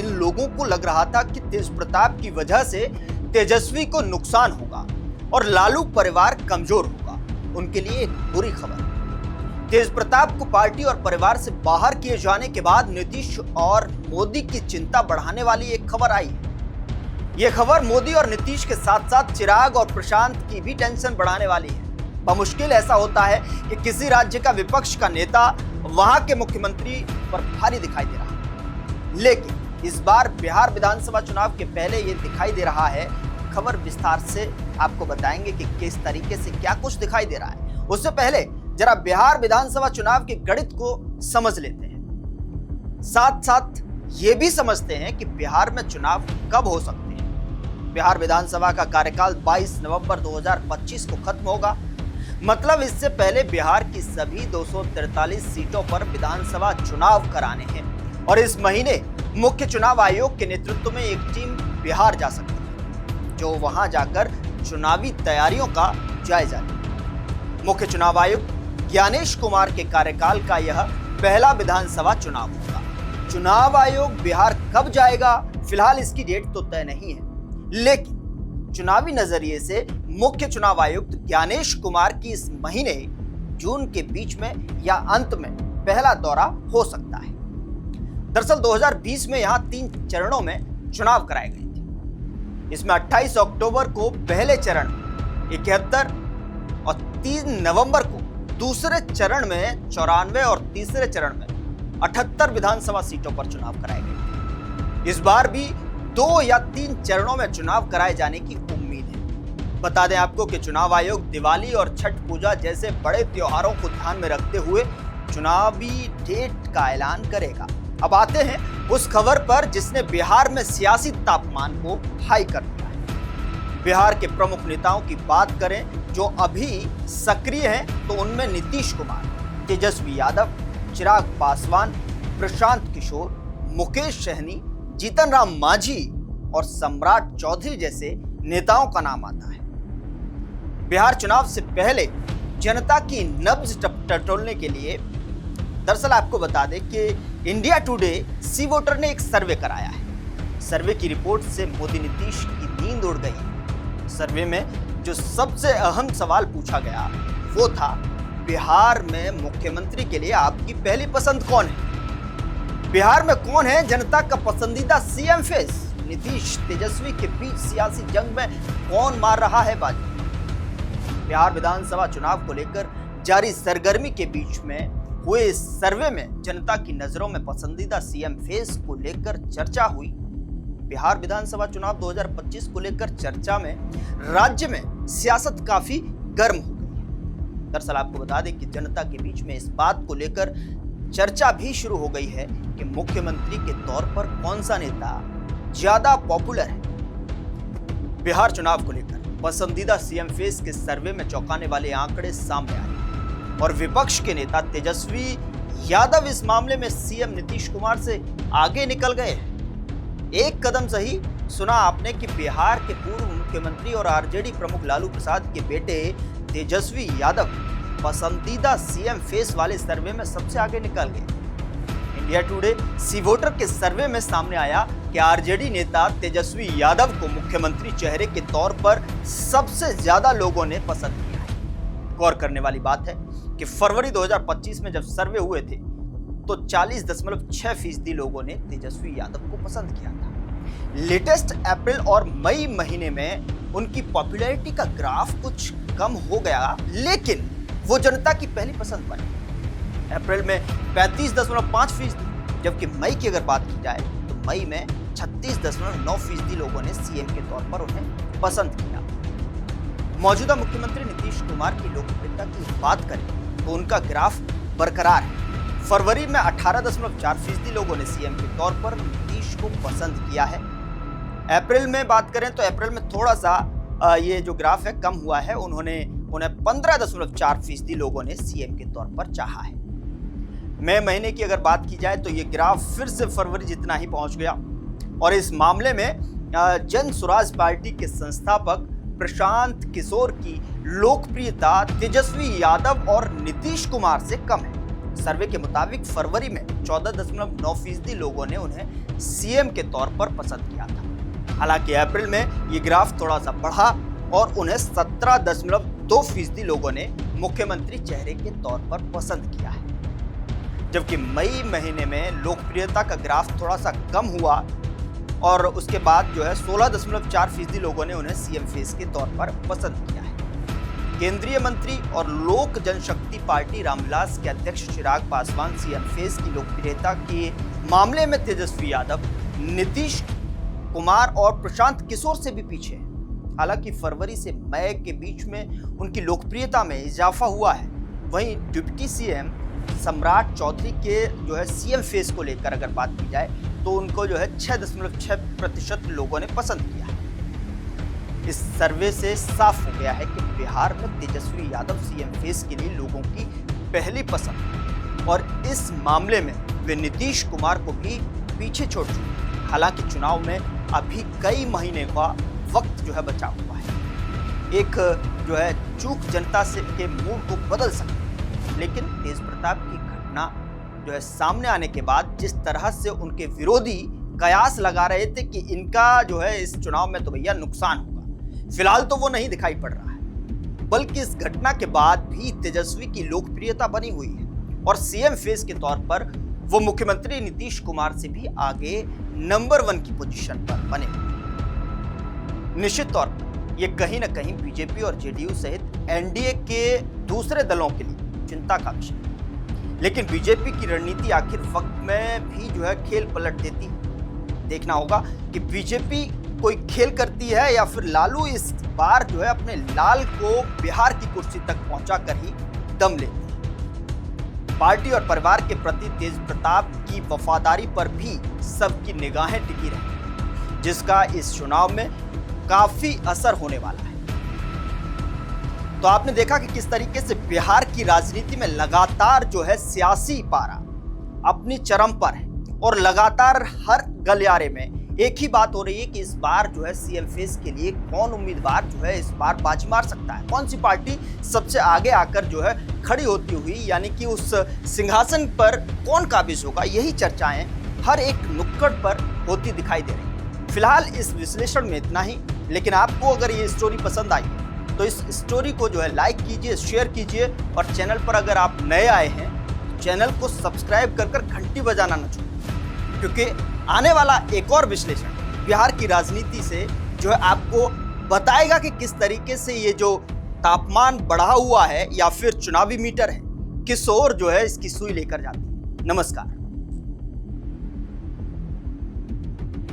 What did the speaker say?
जिन लोगों को लग रहा था कि तेज प्रताप की वजह से तेजस्वी को नुकसान होगा और लालू परिवार कमजोर होगा, उनके लिए एक बुरी खबर। तेज प्रताप को पार्टी और परिवार से बाहर किए जाने के बाद नीतीश और मोदी की चिंता बढ़ाने वाली एक खबर आई है। यह खबर मोदी और नीतीश के साथ साथ चिराग और प्रशांत की भी टेंशन बढ़ाने वाली है। बमुश्किल ऐसा होता है कि किसी राज्य का विपक्ष का नेता वहां के मुख्यमंत्री पर भारी दिखाई दे रहा है, लेकिन इस बार बिहार विधानसभा चुनाव के पहले यह दिखाई दे रहा है। खबर विस्तार से आपको बताएंगे कि किस तरीके से क्या कुछ दिखाई दे रहा है। उससे पहले जरा बिहार विधानसभा चुनाव के गणित को समझ लेते हैं, साथ साथ ये भी समझते हैं कि बिहार में चुनाव कब हो सकते हैं। बिहार विधानसभा का कार्यकाल 22 नवंबर 2025 को खत्म होगा, मतलब इससे पहले बिहार की सभी 243 सीटों पर विधानसभा चुनाव कराने हैं और इस महीने मुख्य चुनाव आयोग के नेतृत्व में एक टीम बिहार जा सकती है, जो वहां जाकर चुनावी तैयारियों का जायजा लेगी। मुख्य चुनाव आयुक्त ज्ञानेश कुमार के कार्यकाल का यह पहला विधानसभा चुनाव होगा। चुनाव आयोग बिहार कब जाएगा, फिलहाल इसकी डेट तो तय नहीं है, लेकिन चुनावी नजरिए से मुख्य चुनाव आयुक्त ज्ञानेश कुमार की इस महीने जून के बीच में या अंत में पहला दौरा हो सकता है। दरअसल 2020 में यहां 3 चरणों में चुनाव कराए गए थे। इसमें 28 अक्टूबर को पहले चरण, 71 और 3 नवंबर को दूसरे चरण में 94 और तीसरे चरण में 78 विधानसभा सीटों पर चुनाव कराए गए। इस बार भी 2 या 3 चरणों में चुनाव कराए जाने की उम्मीद है। बता दें आपको कि चुनाव आयोग दिवाली और छठ पूजा जैसे बड़े त्योहारों को ध्यान में रखते हुए चुनावी डेट का ऐलान करेगा। अब आते हैं उस खबर पर जिसने बिहार में सियासी तापमान को हाई कर दिया है। बिहार के प्रमुख नेताओं की बात करें जो अभी सक्रिय हैं तो उनमें नीतीश कुमार, तेजस्वी यादव, चिराग पासवान, प्रशांत किशोर, मुकेश सहनी, जीतन राम मांझी और सम्राट चौधरी जैसे नेताओं का नाम आता है। बिहार चुनाव से पहले जनता की नब्ज टटोलने के लिए दरअसल आपको बता दें कि इंडिया टुडे सी वोटर ने एक सर्वे कराया है। सर्वे की रिपोर्ट से मोदी नीतीश की नींद उड़ गई। सर्वे में जो सबसे अहम सवाल पूछा गया वो था, बिहार में मुख्यमंत्री के लिए आपकी पहली पसंद कौन है? बिहार में कौन है जनता का पसंदीदा सीएम फेस? नीतीश तेजस्वी के बीच सियासी जंग में कौन मार रहा है बाजी? बिहार विधानसभा चुनाव को लेकर जारी सरगर्मी के बीच में हुए इस सर्वे में जनता की नजरों में पसंदीदा सीएम फेस को लेकर चर्चा हुई। बिहार विधानसभा चुनाव 2025 को लेकर चर्चा में राज्य में सियासत काफी गर्म हो गई है। दरअसल आपको बता दें कि जनता के बीच में इस बात को लेकर चर्चा भी शुरू हो गई है कि मुख्यमंत्री के तौर पर कौन सा नेता ज्यादा पॉपुलर है। बिहार चुनाव को लेकर पसंदीदा सीएम फेस के सर्वे में चौंकाने वाले आंकड़े सामने आए और विपक्ष के नेता तेजस्वी यादव इस मामले में सीएम नीतीश कुमार से आगे निकल गए हैं। एक कदम सही सुना आपने कि बिहार के पूर्व मुख्यमंत्री और आरजेडी प्रमुख लालू प्रसाद के बेटे तेजस्वी यादव पसंदीदा सीएम फेस वाले सर्वे में सबसे आगे निकल गए। इंडिया टुडे सी वोटर के सर्वे में सामने आया कि आरजेडी नेता तेजस्वी यादव को मुख्यमंत्री चेहरे के तौर पर सबसे ज्यादा लोगों ने पसंद किया है। गौर करने वाली बात है कि फरवरी 2025 में जब सर्वे हुए थे तो 40.6% लोगों ने तेजस्वी यादव को पसंद किया था। लेटेस्ट अप्रैल और मई महीने में उनकी पॉपुलैरिटी का ग्राफ कुछ कम हो गया, लेकिन वो जनता की पहली पसंद बनी। अप्रैल में 35.5%, जबकि मई की अगर बात की जाए तो मई में 36.9% लोगों ने सीएम के तौर पर उन्हें पसंद किया। मौजूदा मुख्यमंत्री नीतीश कुमार की लोकप्रियता की बात करें तो उनका ग्राफ बरकरार है। फरवरी में 18.4% लोगों ने सीएम के तौर पर नीतीश को पसंद किया है। अप्रैल में बात करें तो अप्रैल में थोड़ा सा ये जो ग्राफ है कम हुआ है, उन्हें 15.4% लोगों ने सीएम के तौर पर चाहा है। मई महीने की अगर बात की जाए तो ये ग्राफ फिर से फरवरी जितना ही पहुंच गया और इस मामले में जन स्वराज पार्टी के संस्थापक प्रशांत किशोर की लोकप्रियता तेजस्वी यादव और नीतीश कुमार से कम है। सर्वे के मुताबिक फरवरी में 14.9% लोगों ने उन्हें सीएम के तौर पर पसंद किया था। हालांकि अप्रैल में ये ग्राफ थोड़ा सा बढ़ा और उन्हें 17.2% लोगों ने मुख्यमंत्री चेहरे के तौर पर पसंद किया है। जबकि मई महीने में लोकप्रियता का ग्राफ थोड़ा सा कम हुआ और उसके बाद 16.4% लोगों ने उन्हें सीएम फेस के तौर पर पसंद किया है। केंद्रीय मंत्री और लोक जनशक्ति पार्टी रामविलास के अध्यक्ष चिराग पासवान सीएम फेस की लोकप्रियता के मामले में तेजस्वी यादव, नीतीश कुमार और प्रशांत किशोर से भी पीछे है। हालांकि फरवरी से मई के बीच में उनकी लोकप्रियता में इजाफा हुआ है। वहीं डिप्टी सीएम सम्राट चौधरी के सीएम फेस को लेकर अगर बात की जाए तो उनको 6.6% लोगों ने पसंद किया है। इस सर्वे से साफ हो गया है कि बिहार में तेजस्वी यादव सीएम फेस के लिए लोगों की पहली पसंद है और इस मामले में वे नीतीश कुमार को भी पीछे छोड़ चुके हैं। हालांकि चुनाव में अभी कई महीने का वक्त बचा हुआ है। एक चूक जनता से के मूड को बदल सकती है, लेकिन तेज प्रताप की घटना सामने आने के बाद जिस तरह से उनके विरोधी कयास लगा रहे थे कि इनका इस चुनाव में तो भैया नुकसान होगा, फिलहाल तो वो नहीं दिखाई पड़ रहा है। बल्कि इस घटना के बाद भी तेजस्वी की लोकप्रियता बनी हुई है और सीएम फेस के तौर पर वो मुख्यमंत्री नीतीश कुमार से भी आगे नंबर 1 की पोजीशन पर बने। निश्चित तौर पर ये कहीं ना कहीं बीजेपी और जेडीयू सहित एनडीए के दूसरे दलों के लिए चिंता का विषय है। लेकिन बीजेपी की रणनीति आखिर वक्त में भी खेल पलट देती है। देखना होगा कि बीजेपी कोई खेल करती है या फिर लालू इस बार अपने लाल को बिहार की कुर्सी तक पहुंचाकर ही दम लेती है। पार्टी और परिवार के प्रति तेज प्रताप की वफादारी पर भी सबकी निगाहें टिकी रही, जिसका इस चुनाव में काफी असर होने वाला है। तो आपने देखा कि किस तरीके से बिहार की राजनीति में लगातार सियासी पारा अपनी चरम पर है और लगातार हर गलियारे में एक ही बात हो रही है कि इस बार सीएम फेस के लिए कौन उम्मीदवार इस बार बाजी मार सकता है, कौन सी पार्टी सबसे आगे आकर खड़ी होती हुई यानी कि उस सिंहासन पर कौन काबिज होगा। यही चर्चाएं हर एक नुक्कड़ पर होती दिखाई दे रही। फिलहाल इस विश्लेषण में इतना ही, लेकिन आपको अगर ये स्टोरी पसंद आई तो इस स्टोरी को लाइक कीजिए, शेयर कीजिए और चैनल पर अगर आप नए आए हैं तो चैनल को सब्सक्राइब कर घंटी बजाना न छोड़ें, क्योंकि आने वाला एक और विश्लेषण बिहार की राजनीति से आपको बताएगा कि किस तरीके से ये जो तापमान बढ़ा हुआ है या फिर चुनावी मीटर है किस ओर इसकी सुई लेकर जाती है। नमस्कार।